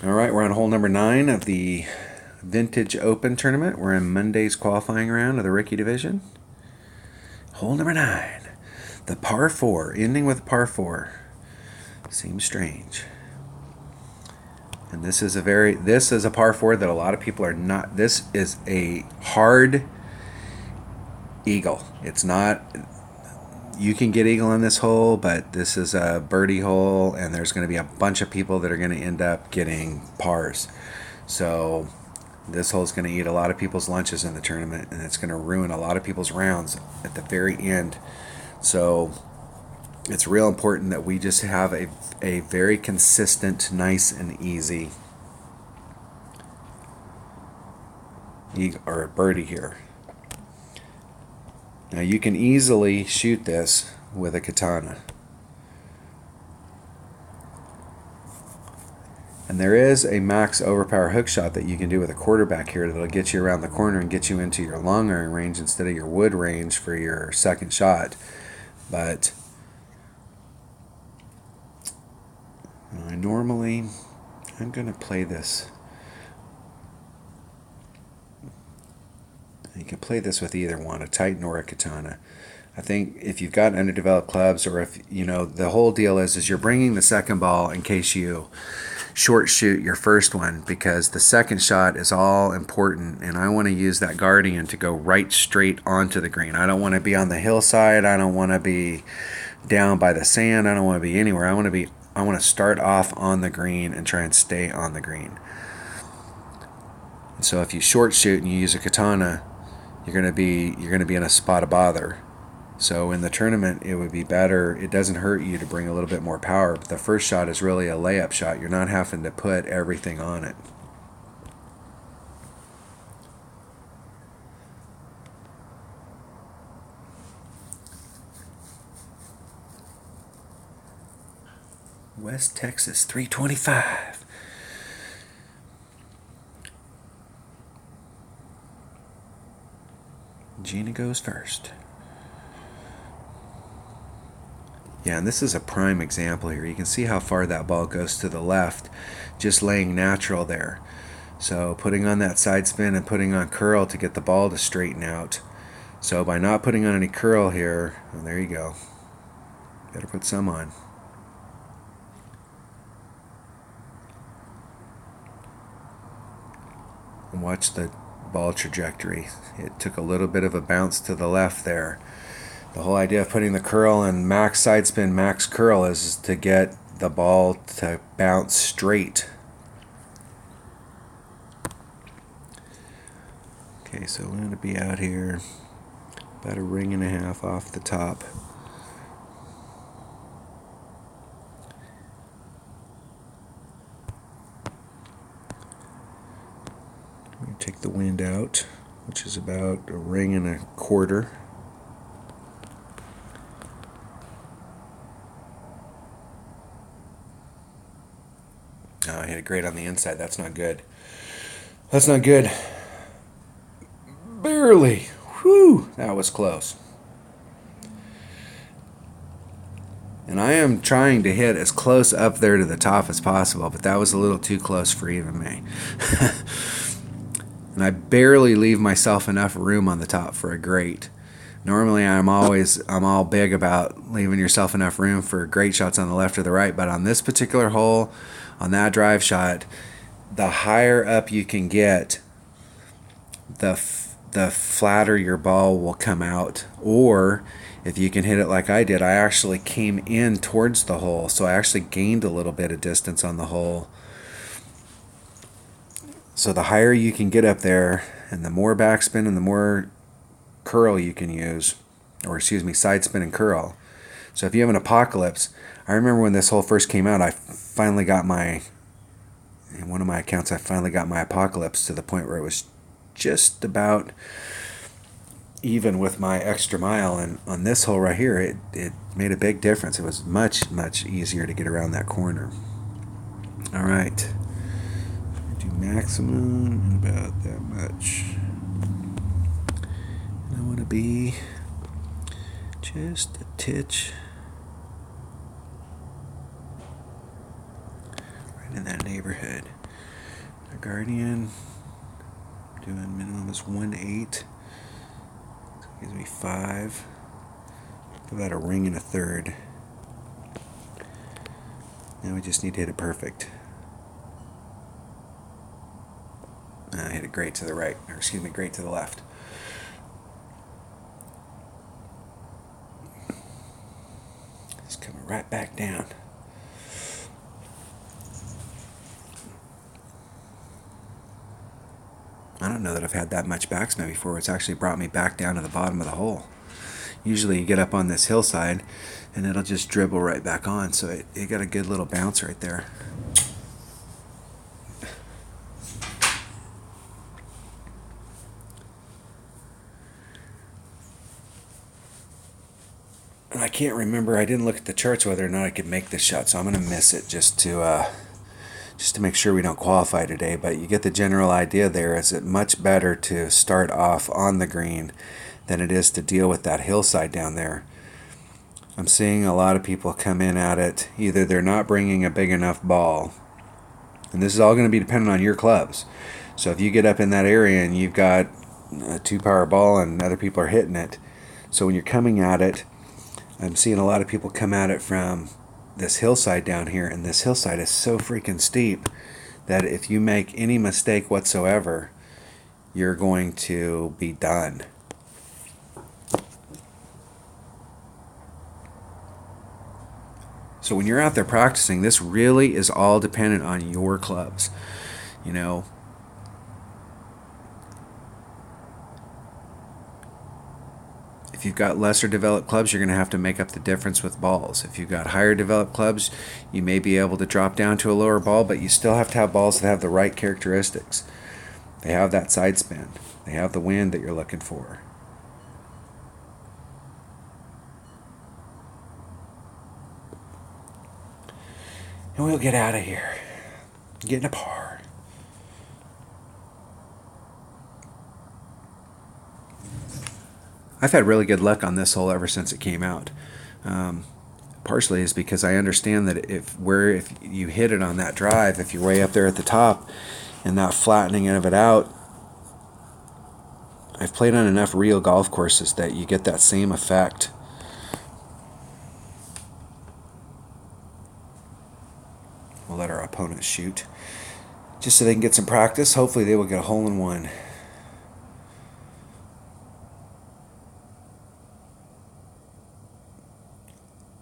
All right, we're on hole number 9 of the Vintage Open tournament. We're in Monday's qualifying round of the rookie division. Hole number 9, the par 4, ending with par 4. Seems strange. And this is a par 4 that a lot of people are not. This is a hard eagle. It's not. You can get eagle on this hole, but this is a birdie hole, and there's going to be a bunch of people that are going to end up getting pars. So this hole is going to eat a lot of people's lunches in the tournament, and it's going to ruin a lot of people's rounds at the very end. So it's real important that we just have a very consistent, nice and easy or a birdie here. Now you can easily shoot this with a katana. And there is a max overpower hook shot that you can do with a quarterback here that'll get you around the corner and get you into your long iron range instead of your wood range for your second shot. But I'm going to play this. You can play this with either one, a Titan or a katana. I think if you've got underdeveloped clubs, or if, the whole deal is you're bringing the second ball in case you short shoot your first one, because the second shot is all important, and I want to use that Guardian to go right straight onto the green. I don't want to be on the hillside. I don't want to be down by the sand. I don't want to be anywhere. I want to start off on the green and try and stay on the green. And so if you short shoot and you use a katana, you're going to be in a spot of bother. So in the tournament, it would be better. It doesn't hurt you to bring a little bit more power, but the first shot is really a layup shot. You're not having to put everything on it. West Texas 325. Gina goes first. Yeah, and this is a prime example here. You can see how far that ball goes to the left, just laying natural there. So putting on that side spin and putting on curl to get the ball to straighten out. So by not putting on any curl here, well, there you go. Better put some on. And watch the ball trajectory. It took a little bit of a bounce to the left there. The whole idea of putting the curl and max side spin, max curl is to get the ball to bounce straight. Okay, so we're going to be out here about a ring and a half off the top. We're going to take the wind out, which is about a ring and a quarter. Oh, I hit it great on the inside. That's not good. That's not good. Barely. Whew, that was close. And I am trying to hit as close up there to the top as possible, but that was a little too close for even me. And I barely leave myself enough room on the top for a great. Normally I'm all big about leaving yourself enough room for great shots on the left or the right, but on this particular hole, on that drive shot, the higher up you can get, the flatter your ball will come out. Or if you can hit it like I did, I actually came in towards the hole, so I actually gained a little bit of distance on the hole. So the higher you can get up there, and the more backspin and the more curl you can use, or excuse me, side spin and curl. So if you have an apocalypse, I remember when this hole first came out, in one of my accounts, I finally got my apocalypse to the point where it was just about even with my extra mile. And on this hole right here, it made a big difference. It was much, much easier to get around that corner. All right. Do maximum about that much. And I want to be just a titch right in that neighborhood. The Guardian doing minimum is 1-8. So it gives me 5. About a ring and a third. Now we just need to hit it perfect. I hit it great to the right, or excuse me, great to the left. It's coming right back down. I don't know that I've had that much backsnow before. It's actually brought me back down to the bottom of the hole. Usually you get up on this hillside and it'll just dribble right back on, so it got a good little bounce right there. And I can't remember, I didn't look at the charts whether or not I could make this shot, so I'm going to miss it just to make sure we don't qualify today. But you get the general idea there. Is it much better to start off on the green than it is to deal with that hillside down there? I'm seeing a lot of people come in at it. Either they're not bringing a big enough ball, and this is all going to be dependent on your clubs. So if you get up in that area and you've got a 2-power ball and other people are hitting it, so when you're coming at it, I'm seeing a lot of people come at it from this hillside down here, and this hillside is so freaking steep that if you make any mistake whatsoever, you're going to be done. So when you're out there practicing, this really is all dependent on your clubs. You know, if you've got lesser developed clubs, you're going to have to make up the difference with balls. If you've got higher developed clubs, you may be able to drop down to a lower ball, but you still have to have balls that have the right characteristics. They have that side spin. They have the wind that you're looking for. And we'll get out of here. Get in a par. I've had really good luck on this hole ever since it came out. Partially is because I understand that if you hit it on that drive, if you're way up there at the top and that flattening of it out, I've played on enough real golf courses that you get that same effect. We'll let our opponents shoot just so they can get some practice. Hopefully they will get a hole-in-one.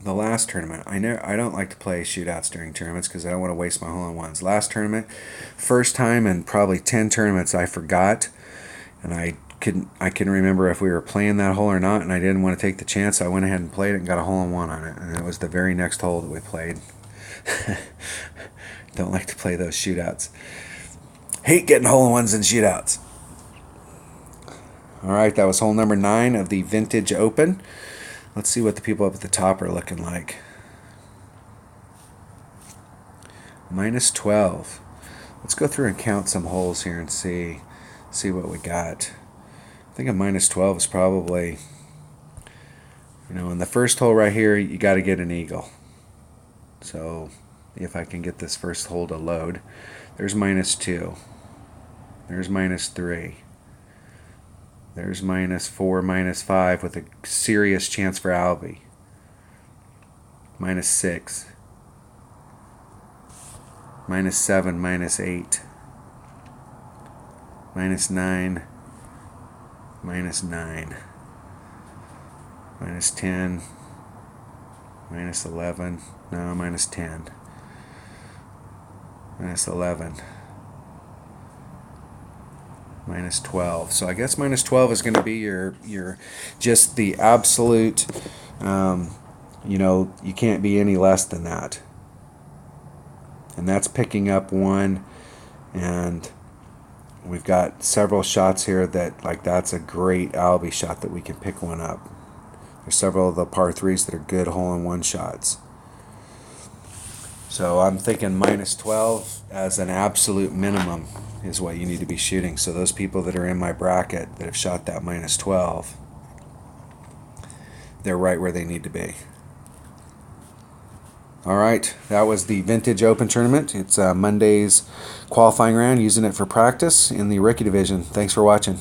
The last tournament, I don't like to play shootouts during tournaments because I don't want to waste my hole-in-ones. Last tournament, first time in probably 10 tournaments, I forgot, and I couldn't remember if we were playing that hole or not, and I didn't want to take the chance, so I went ahead and played it and got a hole-in-one on it, and it was the very next hole that we played. Don't like to play those shootouts. Hate getting hole-in-ones in shootouts. All right, that was hole number 9 of the Vintage Open. Let's see what the people up at the top are looking like. -12. Let's go through and count some holes here and see what we got. I think a -12 is probably, in the first hole right here, you got to get an eagle. So if I can get this first hole to load, there's -2. There's -3. There's -4, -5 with a serious chance for Albie. -6. -7, -8. -9. -9. -10. -11. No, -10. -11. -12. So I guess -12 is going to be your just the absolute, you can't be any less than that. And that's picking up one, and we've got several shots here that's a great Albie shot that we can pick one up. There's several of the par 3s that are good hole-in-one shots. So I'm thinking -12 as an absolute minimum is what you need to be shooting. So those people that are in my bracket that have shot that -12, they're right where they need to be. All right, that was the Vintage Open Tournament. It's Monday's qualifying round, using it for practice in the rookie division. Thanks for watching.